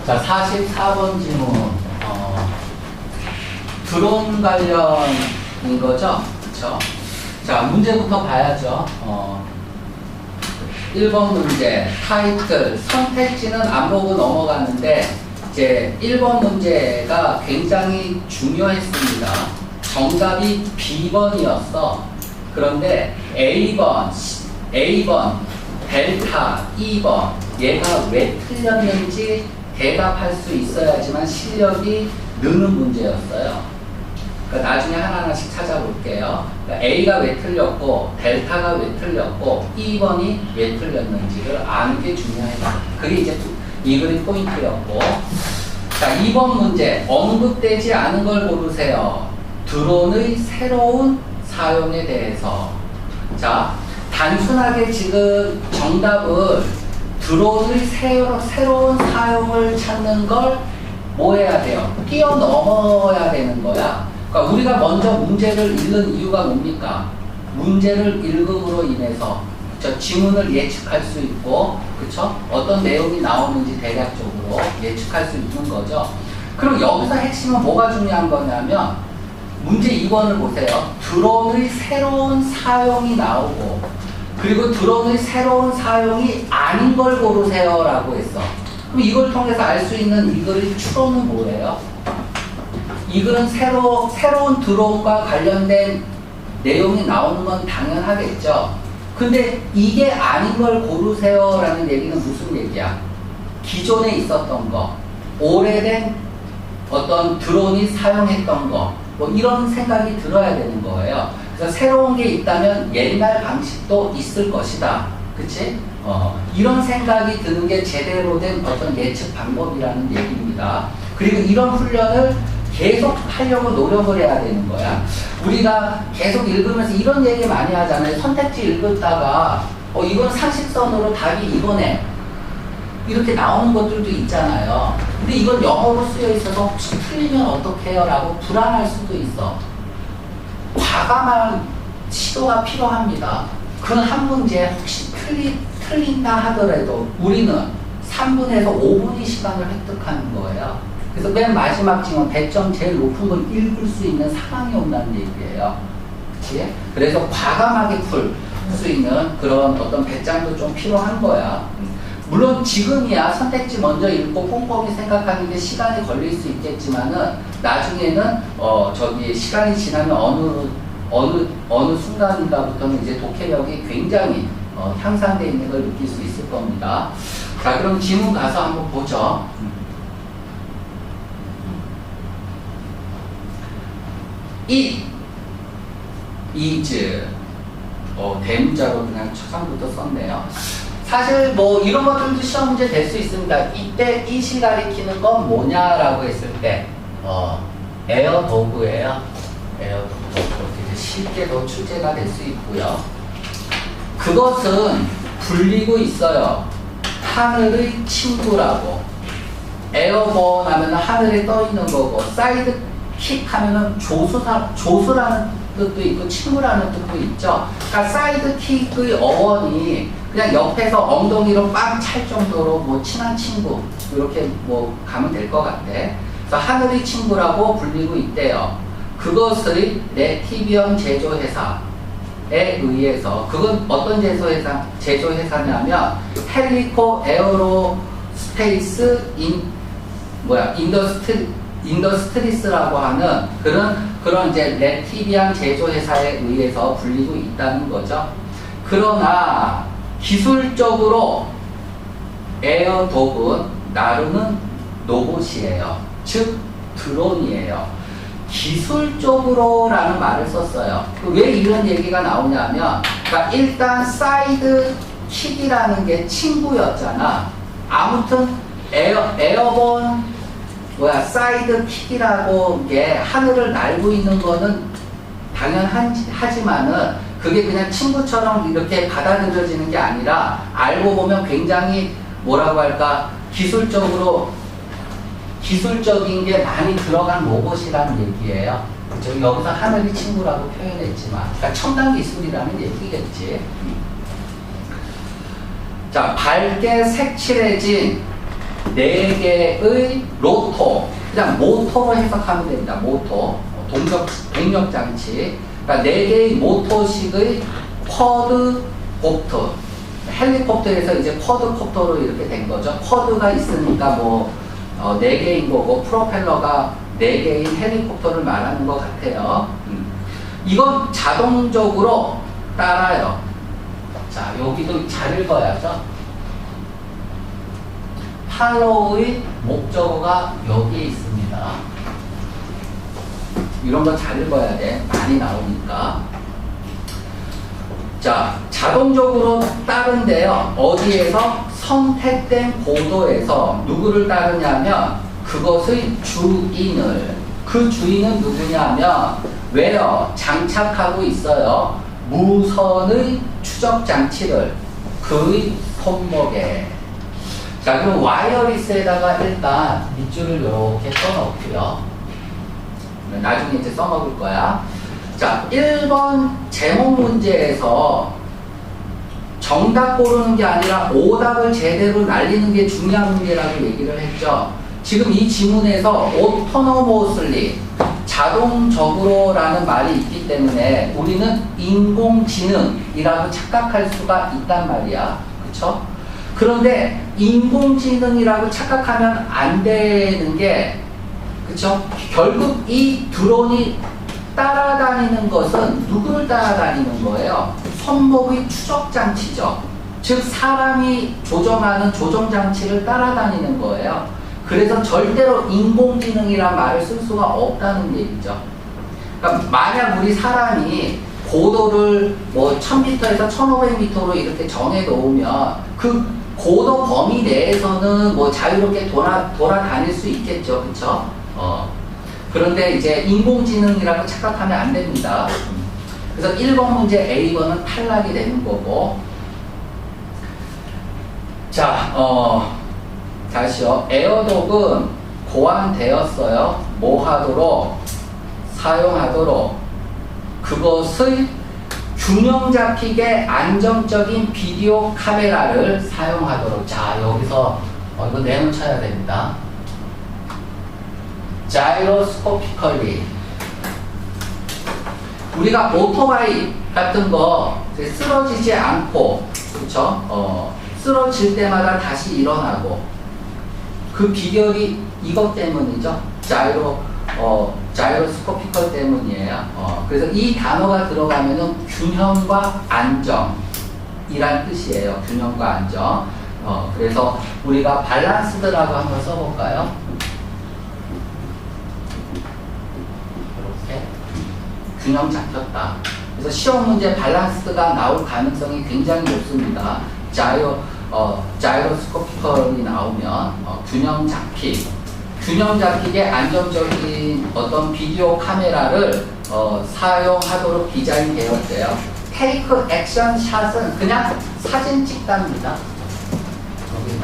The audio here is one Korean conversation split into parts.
자, 44번 질문. 드론 관련인 거죠? 그쵸? 자, 문제부터 봐야죠. 1번 문제, 타이틀, 선택지는 안 보고 넘어가는데, 이제 1번 문제가 굉장히 중요했습니다. 정답이 B번이었어. 그런데 A번, 델타, 2번, 얘가 왜 틀렸는지 대답할 수 있어야지만 실력이 느는 문제였어요. 그러니까 나중에 하나하나씩 찾아볼게요. 그러니까 A가 왜 틀렸고, 델타가 왜 틀렸고, 2번이 왜 틀렸는지를 아는 게 중요해요. 그게 이제 이 그림 포인트였고. 자, 2번 문제. 언급되지 않은 걸 고르세요. 드론의 새로운 사용에 대해서. 자, 단순하게 지금 정답을 드론의 새로운 사용을 찾는 걸 뭐 해야 돼요? 뛰어넘어야 되는 거야. 그러니까 우리가 먼저 문제를 읽는 이유가 뭡니까? 문제를 읽음으로 인해서 지문을 예측할 수 있고, 그쵸? 어떤 내용이 나오는지 대략적으로 예측할 수 있는 거죠. 그럼 여기서 핵심은 뭐가 중요한 거냐면, 문제 2번을 보세요. 드론의 새로운 사용이 나오고, 그리고 드론의 새로운 사용이 아닌 걸 고르세요 라고 했어. 그럼 이걸 통해서 알 수 있는 이 글의 추론은 뭐예요? 이 글은 새로운 드론과 관련된 내용이 나오는 건 당연하겠죠. 근데 이게 아닌 걸 고르세요 라는 얘기는 무슨 얘기야? 기존에 있었던 거, 오래된 어떤 드론이 사용했던 거, 뭐 이런 생각이 들어야 되는 거예요. 그래서 새로운 게 있다면 옛날 방식도 있을 것이다. 그치? 이런 생각이 드는 게 제대로 된 어떤 예측 방법이라는 얘기입니다. 그리고 이런 훈련을 계속 하려고 노력을 해야 되는 거야. 우리가 계속 읽으면서 이런 얘기 많이 하잖아요. 선택지 읽다가 이건 상식선으로 답이 이거네. 이렇게 나오는 것들도 있잖아요. 근데 이건 영어로 쓰여 있어서 혹시 틀리면 어떡해요? 라고 불안할 수도 있어. 과감한 시도가 필요합니다. 그 한 문제 혹시 틀린다 하더라도 우리는 3분에서 5분의 시간을 획득하는 거예요. 그래서 맨 마지막 지문 100점 제일 높은 걸 읽을 수 있는 상황이 온다는 얘기예요. 그치? 그래서 과감하게 풀 수 있는 그런 어떤 배짱도 좀 필요한 거야. 물론 지금이야 선택지 먼저 읽고 꼼꼼히 생각하는 게 시간이 걸릴 수 있겠지만은 나중에는 시간이 지나면 어느 순간인가부터는 이제 독해력이 굉장히 향상되어 있는 걸 느낄 수 있을 겁니다. 자, 그럼 지문 가서 한번 보죠. is 대문자로 그냥 초상부터 썼네요. 사실 뭐 이런 것들도 시험 문제 될 수 있습니다. 이때 it이 가리키는 건 뭐냐라고 했을 때 에어 도구예요. 에어 도구. 쉽게 더 출제가 될 수 있고요. 그것은 불리고 있어요. 하늘의 친구라고. 에어본 하면 하늘에 떠 있는 거고, 사이드 킥 하면은 조수라는 뜻도 있고 친구라는 뜻도 있죠. 그러니까 사이드 킥의 어원이 그냥 옆에서 엉덩이로 빵 찰 정도로 뭐 친한 친구 이렇게 뭐 가면 될 것 같아. 그래서 하늘의 친구라고 불리고 있대요. 그것의 레티비언 제조회사에 의해서, 그건 어떤 제조회사냐면 헬리코 에어로스페이스 인더스트리스라고 하는 그런 이제 레티비안 제조회사에 의해서 불리고 있다는 거죠. 그러나 기술적으로 에어독은 나르는 로봇이에요. 즉 드론이에요. 기술적으로 라는 말을 썼어요. 왜 이런 얘기가 나오냐면, 그러니까 일단 사이드 킥이라는 게 친구였잖아. 아무튼 에어본 사이드 킥이라고 게 하늘을 날고 있는 거는 당연하지만은 그게 그냥 친구처럼 이렇게 받아들여지는 게 아니라 알고 보면 굉장히 뭐라고 할까 기술적인 게 많이 들어간 로봇이라는 얘기예요. 그렇죠? 여기서 하늘이 친구라고 표현했지만, 그러니까 첨단 기술이라는 얘기겠지. 자, 밝게 색칠해진 4개의 로토, 그냥 모터로 해석하면 됩니다. 모터, 동력 장치. 그러니까 4개의 모터식의 쿼드콥터. 헬리콥터에서 이제 쿼드콥터로 이렇게 된 거죠. 쿼드가 있으니까 뭐 4개인 거고 프로펠러가 4개인 헬리콥터를 말하는 것 같아요. 이건 자동적으로 따라요. 자, 여기도 잘 읽어야죠. 팔로우의 목적어가 여기에 있습니다. 이런 거 잘 읽어야 돼. 많이 나오니까. 자, 자동적으로 따른데요. 어디에서? 선택된 고도에서 누구를 따르냐면 그것의 주인을. 그 주인은 누구냐면 왜요? 장착하고 있어요. 무선의 추적 장치를 그의 손목에. 자, 그럼 와이어리스에다가 일단 밑줄을 이렇게 써놓고요. 나중에 이제 써먹을 거야. 자, 1번 제목 문제에서 정답 고르는 게 아니라 오답을 제대로 날리는 게 중요한 문제라고 얘기를 했죠. 지금 이 지문에서 autonomously, 자동적으로라는 말이 있기 때문에 우리는 인공지능이라고 착각할 수가 있단 말이야. 그쵸? 그런데 인공지능이라고 착각하면 안 되는 게, 그쵸? 결국 이 드론이 따라다니는 것은 누구를 따라다니는 거예요? 손목의 추적장치죠. 즉 사람이 조정하는 조정장치를 따라다니는 거예요. 그래서 절대로 인공지능이란 말을 쓸 수가 없다는 얘기죠. 그러니까 만약 우리 사람이 고도를 뭐 1000m에서 1500m로 이렇게 정해 놓으면 그 고도 범위 내에서는 뭐 자유롭게 돌아다닐 수 있겠죠. 그쵸? 그런데 이제 인공지능이라고 착각하면 안 됩니다. 그래서 1번 문제 A번은 탈락이 되는 거고. 자, 다시요. 에어독은 고안되었어요. 뭐 하도록? 사용하도록. 그것의 균형 잡히게 안정적인 비디오 카메라를 사용하도록. 자, 여기서 이거 내용 쳐야 됩니다. 자이로스코피컬리. 우리가 오토바이 같은 거 쓰러지지 않고, 그렇죠? 쓰러질 때마다 다시 일어나고, 그 비결이 이것 때문이죠. 자이로스코피컬 때문이에요. 그래서 이 단어가 들어가면은 균형과 안정이란 뜻이에요. 균형과 안정. 그래서 우리가 밸런스드라고 한번 써볼까요? 이렇게 균형 잡혔다. 그래서 시험 문제 밸런스드가 나올 가능성이 굉장히 높습니다. 자이로스코피컬이 나오면 균형 잡히게 안정적인 어떤 비디오 카메라를 사용하도록 디자인 되었대요. 테이크 액션 샷은 그냥 사진 찍답니다. 여기는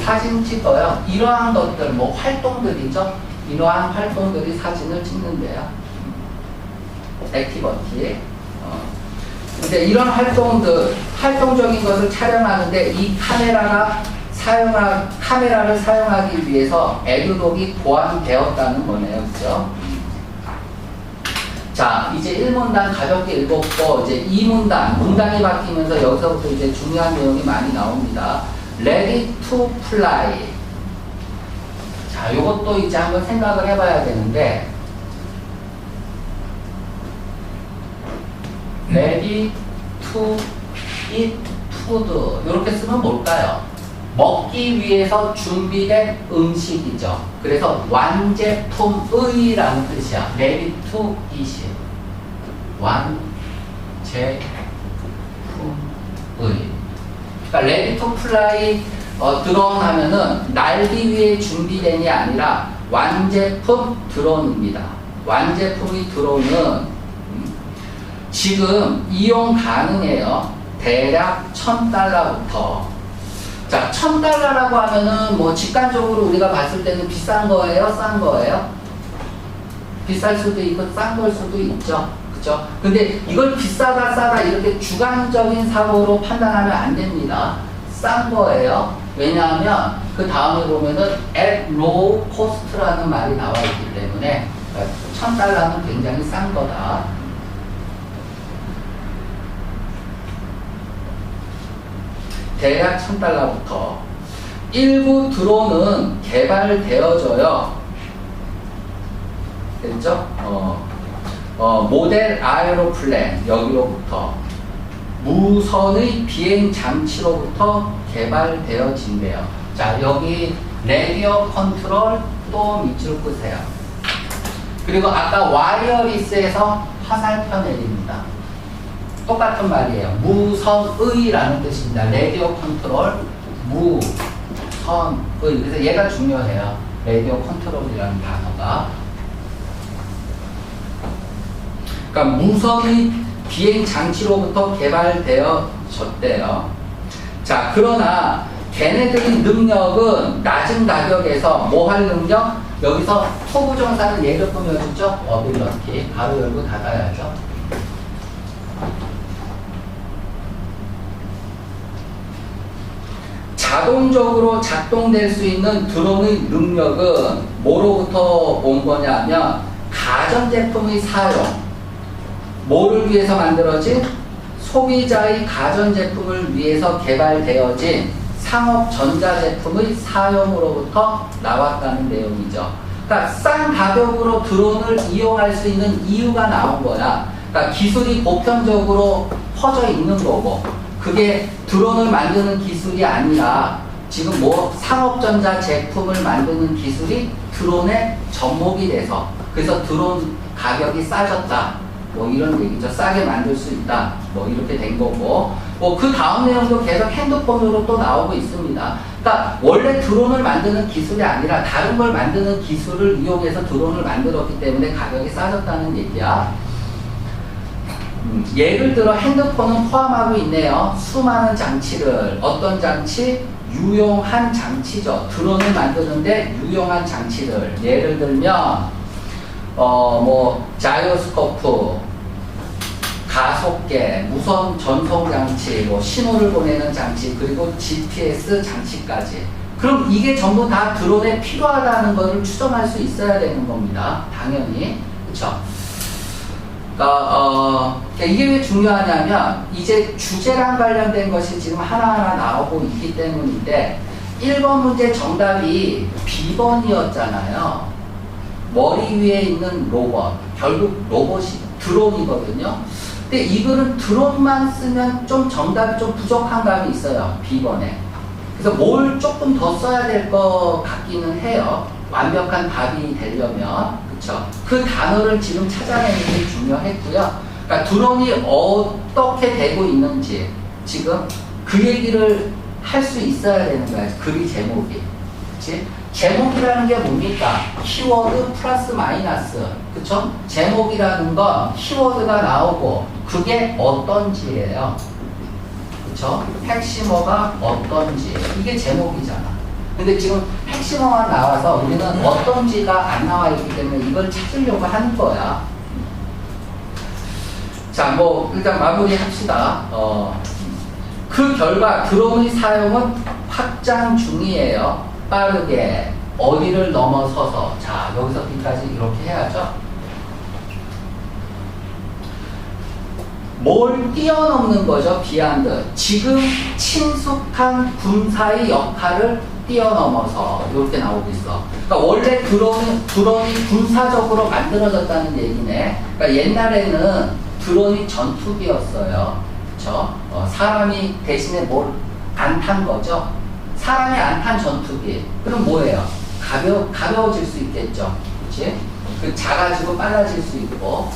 사진 찍어요. 이러한 것들, 뭐 활동들이죠. 이러한 활동들이 사진을 찍는데요. 액티비티. 근데 이런 활동적인 것을 촬영하는데 이 카메라를 사용하기 위해서 에듀독이 고안되었다는 거네요. 그죠? 자, 이제 1문단 가볍게 읽었고, 이제 2문단, 문단이 바뀌면서 여기서부터 이제 중요한 내용이 많이 나옵니다. Ready to fly. 자, 요것도 이제 한번 생각을 해봐야 되는데, Ready to eat food. 이렇게 쓰면 뭘까요? 먹기 위해서 준비된 음식이죠. 그래서 완제품의라는 뜻이야. Ready to eat. 완제품의. 그러니까 Ready to fly 드론 하면은 날기 위해 준비된이 아니라 완제품 드론입니다. 완제품의 드론은 지금 이용 가능해요. 대략 $1000부터. 자, $1000라고 하면은 뭐 직관적으로 우리가 봤을 때는 비싼 거예요? 싼 거예요? 비쌀 수도 있고 싼 걸 수도 있죠. 그쵸? 근데 이걸 비싸다 싸다 이렇게 주관적인 사고로 판단하면 안 됩니다. 싼 거예요. 왜냐하면 그 다음에 보면은 at low cost라는 말이 나와 있기 때문에 $1,000는 굉장히 싼 거다. 대략 $1,000부터 일부 드론은 개발되어져요. 됐죠? 모델 아에로플랜 여기로부터 무선의 비행 장치로부터 개발되어진대요. 자, 여기 레디오 컨트롤 또 밑줄 끄세요. 그리고 아까 와이어리스에서 화살표 내립니다. 똑같은 말이에요. 무선의라는 뜻입니다. 레디오 컨트롤 무선의. 그래서 얘가 중요해요. 레디오 컨트롤이라는 단어가. 그러니까 무선의 비행 장치로부터 개발되어졌대요. 자, 그러나 걔네들의 능력은 낮은 가격에서 뭐 할 능력? 여기서 토부정사는 예를 꾸며주죠. 어빌러티. 가로 열고 닫아야죠. 자동적으로 작동될 수 있는 드론의 능력은 뭐로부터 온 거냐면 가전제품의 사용. 뭐를 위해서 만들어진? 소비자의 가전제품을 위해서 개발되어진 상업 전자제품의 사용으로부터 나왔다는 내용이죠. 그러니까 싼 가격으로 드론을 이용할 수 있는 이유가 나온 거야. 그러니까 기술이 보편적으로 퍼져 있는 거고, 그게 드론을 만드는 기술이 아니라 지금 뭐 상업전자 제품을 만드는 기술이 드론에 접목이 돼서, 그래서 드론 가격이 싸졌다. 뭐 이런 얘기죠. 싸게 만들 수 있다. 뭐 이렇게 된 거고. 뭐 그 다음 내용도 계속 핸드폰으로 또 나오고 있습니다. 그러니까 원래 드론을 만드는 기술이 아니라 다른 걸 만드는 기술을 이용해서 드론을 만들었기 때문에 가격이 싸졌다는 얘기야. 예를 들어 핸드폰은 포함하고 있네요. 수많은 장치를. 어떤 장치? 유용한 장치죠. 드론을 만드는데 유용한 장치를. 예를 들면 뭐 자이로스코프, 가속계, 무선 전송 장치, 뭐 신호를 보내는 장치, 그리고 GPS 장치까지. 그럼 이게 전부 다 드론에 필요하다는 것을 추정할 수 있어야 되는 겁니다. 당연히. 그쵸? 그러니까 이게 왜 중요하냐면 이제 주제랑 관련된 것이 지금 하나하나 나오고 있기 때문인데 1번 문제 정답이 B번이었잖아요. 머리 위에 있는 로봇, 결국 로봇이 드론이거든요. 근데 이거는 드론만 쓰면 좀 정답이 좀 부족한 감이 있어요. B번에. 그래서 뭘 조금 더 써야 될 것 같기는 해요. 완벽한 답이 되려면. 그쵸? 그 단어를 지금 찾아내는 게 중요했고요. 그러니까 드론이 어떻게 되고 있는지 지금 그 얘기를 할 수 있어야 되는 거야. 글이 제목이. 그치? 제목이라는 게 뭡니까? 키워드 플러스 마이너스. 그쵸? 제목이라는 건 키워드가 나오고 그게 어떤지예요. 그쵸? 핵심어가 어떤지. 이게 제목이잖아. 근데 지금 핵심어만 나와서 우리는 어떤지가 안 나와 있기 때문에 이걸 찾으려고 하는 거야. 자, 뭐 일단 마무리 합시다. 그 결과 드론의 사용은 확장 중이에요. 빠르게 어디를 넘어서서. 자, 여기서 B까지 이렇게 해야죠. 뭘 뛰어넘는 거죠. 비안드. 지금 친숙한 군사의 역할을 뛰어넘어서 이렇게 나오고 있어. 그러니까 원래 드론이 군사적으로 만들어졌다는 얘기네. 그러니까 옛날에는 드론이 전투기였어요. 그렇죠? 사람이 대신에 뭘 안 탄 거죠. 사람이 안 탄 전투기. 그럼 뭐예요? 가벼워질 수 있겠죠. 그치? 작아지고 빨라질 수 있고.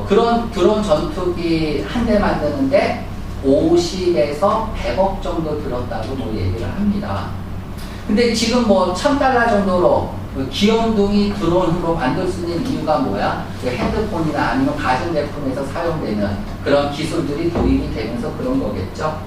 그런 전투기 한 대 만드는데 50에서 100억 정도 들었다고 뭐 얘기를 합니다. 근데 지금 뭐 $1,000 정도로 귀염둥이 드론으로 만들 수 있는 이유가 뭐야? 핸드폰이나 아니면 가전제품에서 사용되는 그런 기술들이 도입이 되면서 그런 거겠죠.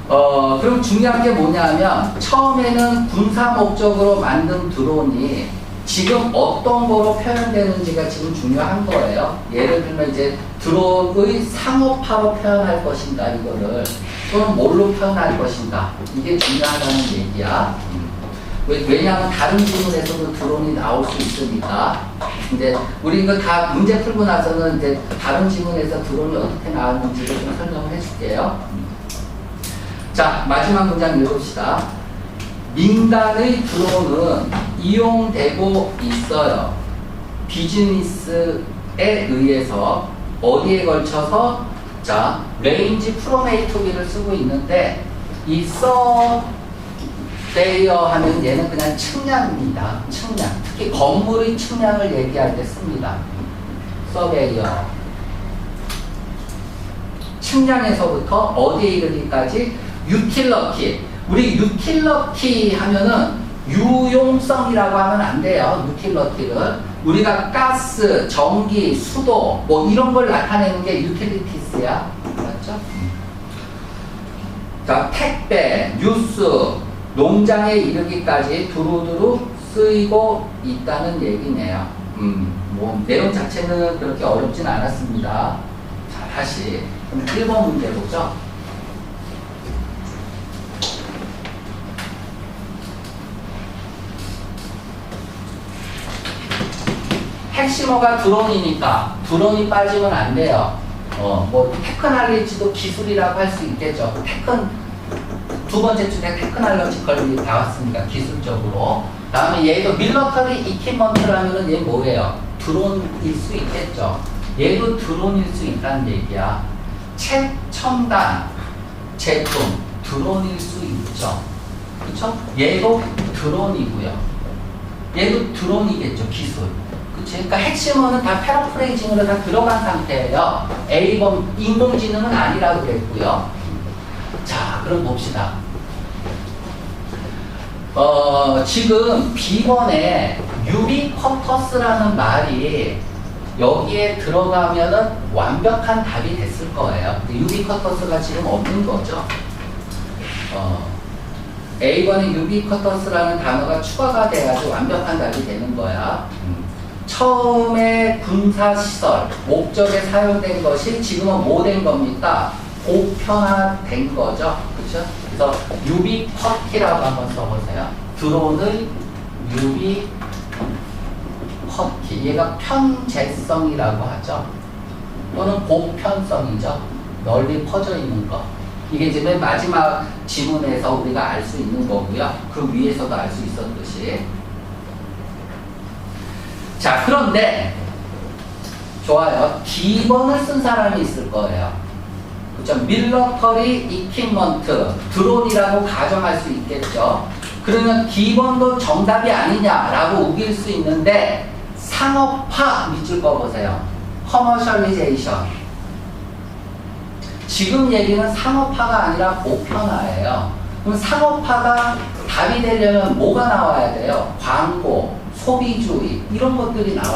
그럼 중요한 게 뭐냐면 처음에는 군사 목적으로 만든 드론이 지금 어떤 거로 표현되는지가 지금 중요한 거예요. 예를 들면 이제 드론의 상업화로 표현할 것인가 이거를. 또는 뭘로 표현할 것인가. 이게 중요하다는 얘기야. 왜냐하면 다른 지문에서도 드론이 나올 수 있으니까. 근데 우리 이거 다 문제 풀고 나서는 이제 다른 지문에서 드론이 어떻게 나왔는지를 좀 설명을 해줄게요. 자, 마지막 문장 읽읍시다. 민간의 드론은 이용되고 있어요. 비즈니스에 의해서 어디에 걸쳐서 자, 레인지 프로메이토기를 쓰고 있는데 이 서베이어 하면 얘는 그냥 측량입니다. 측량. 특히 건물의 측량을 얘기할 때 씁니다. 서베이어. 측량에서부터 어디에 이르기까지 유틸러티. 우리 유틸러티 하면은 유용성이라고 하면 안 돼요. 유틸러티를. 우리가 가스, 전기, 수도 뭐 이런 걸 나타내는 게 유틸리티스야. 맞죠? 자, 택배, 뉴스, 농장에 이르기까지 두루두루 쓰이고 있다는 얘기네요. 뭐 내용 자체는 그렇게 어렵진 않았습니다. 자, 다시 그럼 1번 문제 보죠. 핵심어가 드론이니까 드론이 빠지면 안 돼요. 뭐 테크놀로지도 기술이라고 할 수 있겠죠. 두 번째 줄에 테크놀로지컬이 나왔으니까 기술적으로. 다음에 얘도 밀러터리 이퀴먼트라면은 얘 뭐예요? 드론일 수 있겠죠. 얘도 드론일 수 있다는 얘기야. 최첨단 제품 드론일 수 있죠. 그렇죠? 얘도 드론이고요. 얘도 드론이겠죠. 기술. 그러니까 핵심어는 다 패러프레이징으로 다 들어간 상태예요. A번 인공지능은 아니라고 그랬고요. 자, 그럼 봅시다. 지금 B번에 유비쿼터스라는 말이 여기에 들어가면은 완벽한 답이 됐을 거예요. 유비쿼터스가 지금 없는 거죠. A번에 유비쿼터스라는 단어가 추가가 돼야지 완벽한 답이 되는 거야. 처음에 군사시설, 목적에 사용된 것이 지금은 뭐 된 겁니까? 보편화된 거죠. 그렇죠? 그래서 유비쿼티라고 한번 써보세요. 드론의 유비쿼티. 얘가 편재성이라고 하죠. 또는 보편성이죠. 널리 퍼져 있는 거. 이게 이제 맨 마지막 지문에서 우리가 알 수 있는 거고요. 그 위에서도 알 수 있었듯이. 자, 그런데 좋아요. D번을 쓴 사람이 있을 거예요. 그렇죠? 밀러터리 이퀴먼트 드론이라고 가정할 수 있겠죠. 그러면 D번도 정답이 아니냐라고 우길 수 있는데 상업화 밑줄 꺼보세요. 커머셜리제이션. 지금 얘기는 상업화가 아니라 보편화예요. 그럼 상업화가 답이 되려면 뭐가 나와야 돼요? 광고, 소비주의 이런 것들이 나와요.